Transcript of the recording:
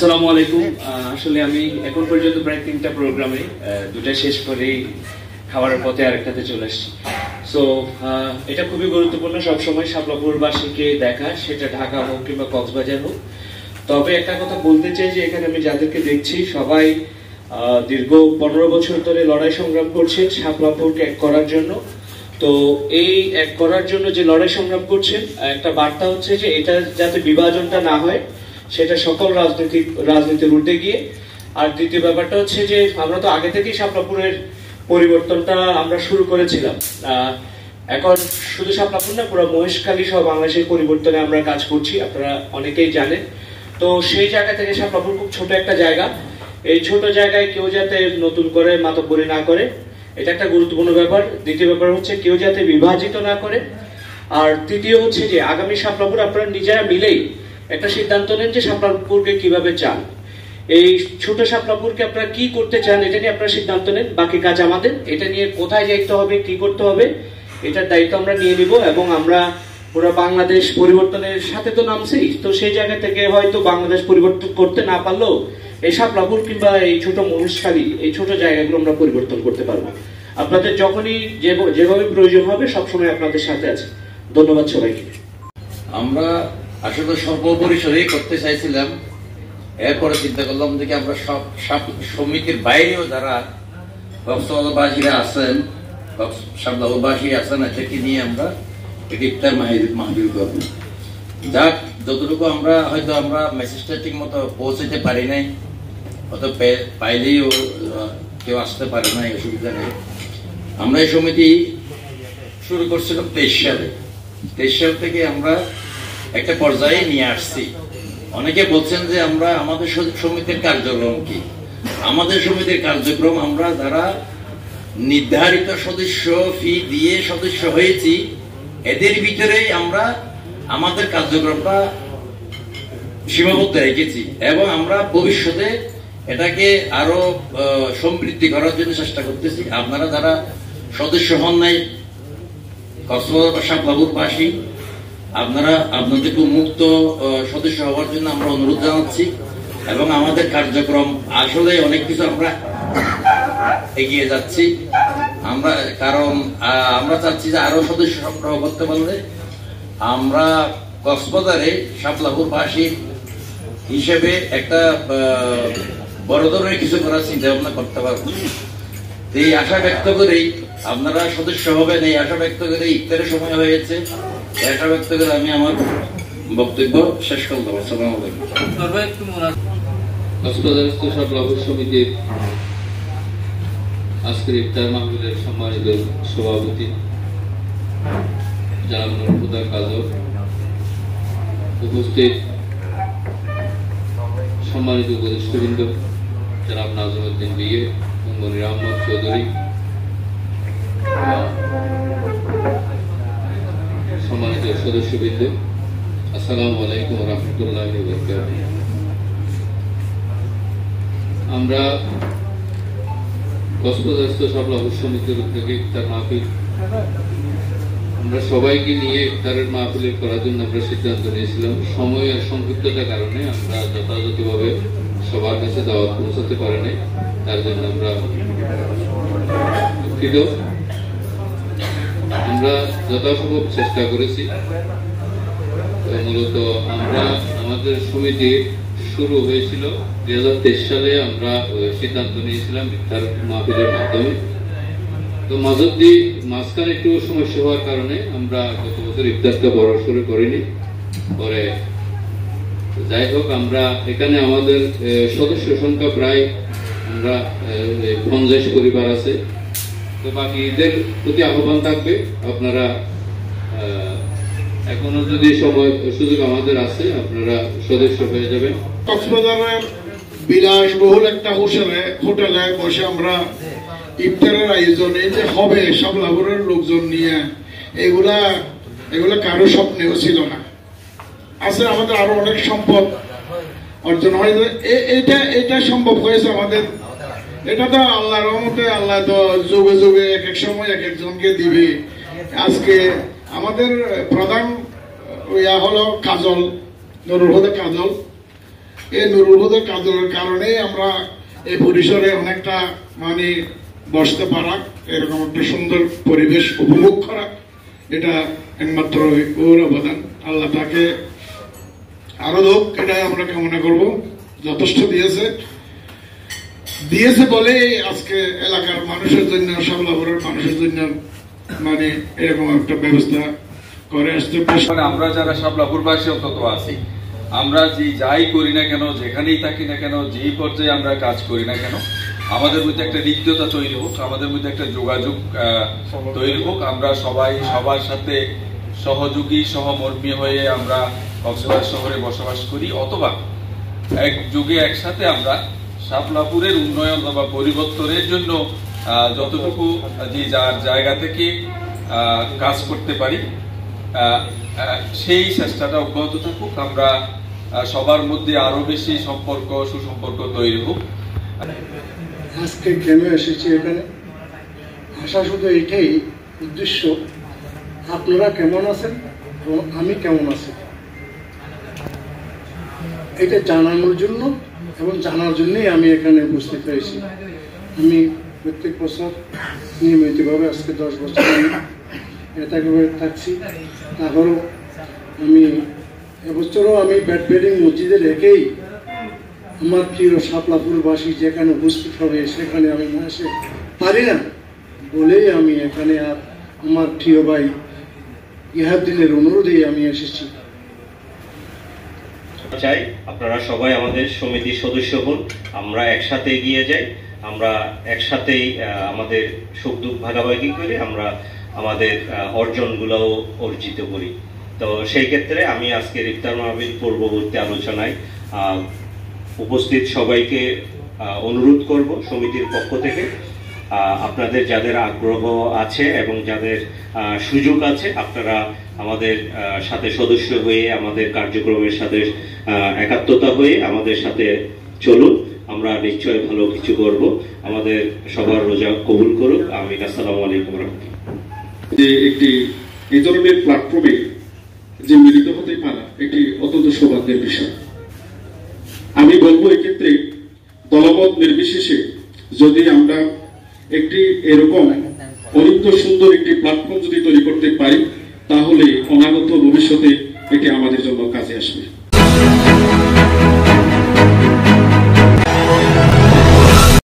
আসসালামু আলাইকুম। আসলে আমি এখন পর্যন্ত প্রায় 3টা প্রোগ্রামে দুটা শেষ করেই খাবারের পথে আরেকটাতে চলে আসছি। সো এটা খুবই গুরুত্বপূর্ণ সবসময় শাপলাপুরবাসীকে দেখা, সেটা ঢাকা হোক কিংবা কক্সবাজার হোক। তবে একটা কথা বলতে চাই যে এখানে আমি যাদেরকে দেখছি সবাই দীর্ঘ 15 বছর ধরে লড়াই সংগ্রাম করছেন শাপলাপুরকে এক করার জন্য। তো এই এক করার জন্য যে লড়াই সংগ্রাম করছেন, একটা বার্তা হচ্ছে যে এটা যাতে বিভাজনটা না হয় সেটা সকল রাজনীতির ঊর্ধ্বে গিয়ে। আর দ্বিতীয় ব্যাপারটা হচ্ছে যে আমরা তো আগে থেকেই শাপলাপুরের পরিবর্তনটা আমরা শুরু করেছিলাম। এখন শুধু শাপলাপুর না, পুরো মহেশখালী সহ বাংলাদেশের পরিবর্তনে আমরা কাজ করছি, আপনারা অনেকেই জানেন। তো সেই জায়গা থেকে শাপলাপুর খুব ছোট একটা জায়গা, এই ছোট জায়গায় কেউ যাতে নতুন করে মাতব্বরি না করে, এটা একটা গুরুত্বপূর্ণ ব্যাপার। দ্বিতীয় ব্যাপার হচ্ছে কেউ যাতে বিভাজিত না করে। আর তৃতীয় হচ্ছে যে আগামী শাপলাপুর আপনারা নিজেরা মিলেই একটা সিদ্ধান্ত নেন যে শাপলাপুরকে কিভাবে চান, এই ছোট শাপলাপুরকে আপনারা কি করতে চান এটা নিয়ে আপনারা সিদ্ধান্ত নেন। বাকি কাজ আমাদের, এটা নিয়ে কোথায় যাইতে হবে, কি করতে হবে, এটার দায়িত্ব আমরা নিয়ে নিব। এবং আমরা পুরো বাংলাদেশ পরিবর্তনের সাথে তো নামছি, তো সেই জায়গা থেকে হয়তো বাংলাদেশ পরিবর্তন করতে না পারলেও এই শাপলাপুর কিংবা এই ছোট মহেশখালী, এই ছোট জায়গাগুলো আমরা পরিবর্তন করতে পারবো। আপনাদের যখনই যেভাবে প্রয়োজন হবে সবসময় আপনাদের সাথে আছে। ধন্যবাদ সবাইকে। আমরা আসলে সর্বপরিসরেই করতে চাইছিলাম, এরপরে চিন্তা করলাম যে আমরা সব সমিতির বাইরেও যারা কক্সবাজারবাসীরা আছেন, শাপলাপুরবাসী আছেন, এটাকে নিয়ে আমরা ইফতার মাহফিল করব। যাক, যতটুকু আমরা হয়তো আমরা মেসেজটা ঠিক মতো পৌঁছাতে পারি নাই, হয়তো পাইলেও কেউ আসতে পারে নাই, অসুবিধা নেই। আমরা এই সমিতি শুরু করছিলাম 23 সালে। 23 সাল থেকে আমরা একটা পর্যায়ে নিয়ে আসছি। অনেকে বলছেন যে আমরা আমাদের সমিতির কার্যক্রম কি। আমাদের সমিতির কার্যক্রম, আমরা যারা নির্ধারিত সদস্য ফি দিয়ে সদস্য হয়েছি এদের ভিতরেই আমরা আমাদের কার্যক্রমটা সীমাবদ্ধ রেখেছি এবং আমরা ভবিষ্যতে এটাকে আরো সমৃদ্ধি করার জন্য চেষ্টা করতেছি। আপনারা যারা সদস্য হন নাই কক্সবাজার শাপলাপুরবাসী, আপনারা আপনাদেরকে মুক্ত সদস্য হওয়ার জন্য আমরা অনুরোধ জানাচ্ছি। এবং আমাদের কার্যক্রম আসলে অনেক কিছু আমরা এগিয়ে যাচ্ছি আমরা, কারণ আমরা চাচ্ছি যে আরো সদস্য সংগ্রহ করতে পারলে আমরা কক্সবাজারে শাপলাপুরবাসী হিসেবে একটা বড় ধরনের কিছু করার চিন্তা ভাবনা করতে পারবো। এই আশা ব্যক্ত করেই আপনারা সদস্য হবেন, এই আশা ব্যক্ত করে ইফতারের সময় হয়েছে, এই আশা ব্যক্ত করে আমি আমার বক্তব্য শেষ করতে পারবো। আসসালামু আলাইকুম। কক্সবাজারস্থ শাপলাপুর সমিতির আজকের ইফতার মাহফিলের সম্মানিত সভাপতি জনাব নুরুল কাজল, উপস্থিত সম্মানিত উপদেষ্টাবৃন্দ জনাব নাজমুদ্দিন বিয়ে, মনির আহমদ চৌধুরী, সম্মানিত সদস্যবৃন্দ, আসসালামু আলাইকুম ওয়া রাহমাতুল্লাহি ওয়া বারাকাতুহু। আমরা কক্সবাজারস্থ শাপলাপুর সমিতির উদ্যোগে ইফতার মাহফিল, আমরা সবাইকে নিয়ে ইফতারের মাহফিল করার জন্য আমরা সিদ্ধান্ত নিয়েছিলাম। সময়ের সংক্ষিপ্ততার কারণে আমরা যথাযথভাবে সবার কাছে দাওয়াত পৌঁছাতে পারি নাই, তার জন্য আমরা দুঃখিত। আমরা যথাসম্ভব চেষ্টা করেছি। মূলত আমরা আমাদের সমিতি শুরু হয়েছিল 2023 সালে। আমরা সিদ্ধান্ত নিয়েছিলাম ইফতার মাহফিলের মাধ্যমে। তো মাঝখানে একটু সমস্যা হওয়ার কারণে আমরা গত বছর ইফতারটা বড় শুরু করিনি। পরে যাই হোক, আমরা এখানে আমাদের সদস্য সংখ্যা প্রায় আমরা 50 পরিবার আছে। তো বাকি ঈদের প্রতি আহ্বান থাকবে, আপনারা এখনো যদি সময় সুযোগ আমাদের আছে আপনারা সদস্য হয়ে যাবেন। কক্সবাজারের বিলাসবহুল একটা হোটেলে বসে আমরা ইফতারের আয়োজনে যে হবে শাপলাপুরের লোকজন নিয়ে, এগুলা কারো স্বপ্নেও ছিল না। আছে আমাদের আরো অনেক সম্পদ অর্জন হয়েছে, এটা সম্ভব হয়েছে আমাদের। এটা তো আল্লাহর রহমতে, আল্লাহ তো যুগে যুগে এক এক সময় এক একজনকে দিবে। আজকে আমাদের প্রধান হলো কাজল, নুরুল কাজল। এই নুরুল হুদার কাজের কারণে আমরা এই পরিসরে অনেকটা মানে বসতে পারা, এরকম একটা সুন্দর পরিবেশ উপভোগ করা, এটা একমাত্র ওর অবদান। আল্লাহ তাকে আরো হোক, এটাই আমরা কামনা করব। যথেষ্ট দিয়েছে বলে আজকে এলাকার মানুষের জন্য, শাপলাপুরের মানুষের জন্য মানে এরকম একটা ব্যবস্থা করে আসতে। আমরা যারা শাপলাপুরবাসী অন্তত আছি, আমরা যাই করি না কেন, যেখানেই থাকি না কেন, যেই পর্যায়ে আমরা কাজ করি না কেন, আমাদের মধ্যে একটা হৃদ্যতা তৈরি হোক, আমাদের মধ্যে একটা যোগাযোগ তৈরি হোক। আমরা সবাই সবার সাথে সহযোগী সহমর্মী হয়ে আমরা কক্সবাজার শহরে বসবাস করি, অথবা একযোগে একসাথে আমরা শাপলাপুরের উন্নয়ন বা পরিবর্তনের জন্য যতটুকু যার জায়গা থেকে কাজ করতে পারি সেই চেষ্টাটা অব্যাহত থাকুক। আমরা সবার মধ্যে আরো বেশি সুসম্পর্ক তৈরি হোক। আজকে কেন এসেছি এখানে, আসা শুধু এটাই উদ্দেশ্য, আপনারা কেমন আছেন এবং আমি কেমন আছি এটা জানানোর জন্য, এবং জানার জন্যই আমি এখানে উপস্থিত হয়েছি। আমি প্রত্যেক বছর নিয়মিতভাবে আজকে 10 বছর আমি এটাকে থাকছি। তারপরও আমি এবছরও আমি ব্যাটবেডিং মসজিদে রেখেই আমার প্রিয় শাপলাপুরবাসী যেখানে উপস্থিত হবে সেখানে আমি না এসে পারি না বলেই আমি এখানে আর আমার প্রিয় ভাই ইহাদ্দিনের অনুরোধেই আমি এসেছি। চাই আপনারা সবাই আমাদের সমিতির সদস্য হন, আমরা একসাথে এগিয়ে যাই, আমরা একসাথেই আমাদের সুখ দুঃখ ভাগাভাগি করে আমরা আমাদের অর্জনগুলোও অর্জিত করি। তো সেই ক্ষেত্রে আমি আজকের ইফতার মাহফিল পূর্ববর্তী আলোচনায় উপস্থিত সবাইকে অনুরোধ করব সমিতির পক্ষ থেকে, আপনাদের যাদের আগ্রহ আছে এবং যাদের সুযোগ আছে, আপনারা আমাদের সাথে সদস্য হয়ে, আমাদের কার্যক্রমের সাথে একাত্মতা হয়ে আমাদের সাথে চলুন। আমরা নিশ্চয় ভালো কিছু করব। আমাদের সবার রোজা কবুল করুক। আমিন। আসসালামু আলাইকুম রাহমাতুল্লাহ। যে একটি এই ধরনের প্ল্যাটফর্মে যে মিলিত হতে পারা এটি অত্যন্ত সৌভাগ্যের বিষয়। আমি বলবো এক্ষেত্রে দলমত নির্বিশেষে যদি আমরা একটি এরকম অত্যন্ত সুন্দর একটি প্ল্যাটফর্ম যদি তৈরি করতে পারি, তাহলে অনাগত ভবিষ্যতে এটি আমাদের জন্য কাজে আসবে।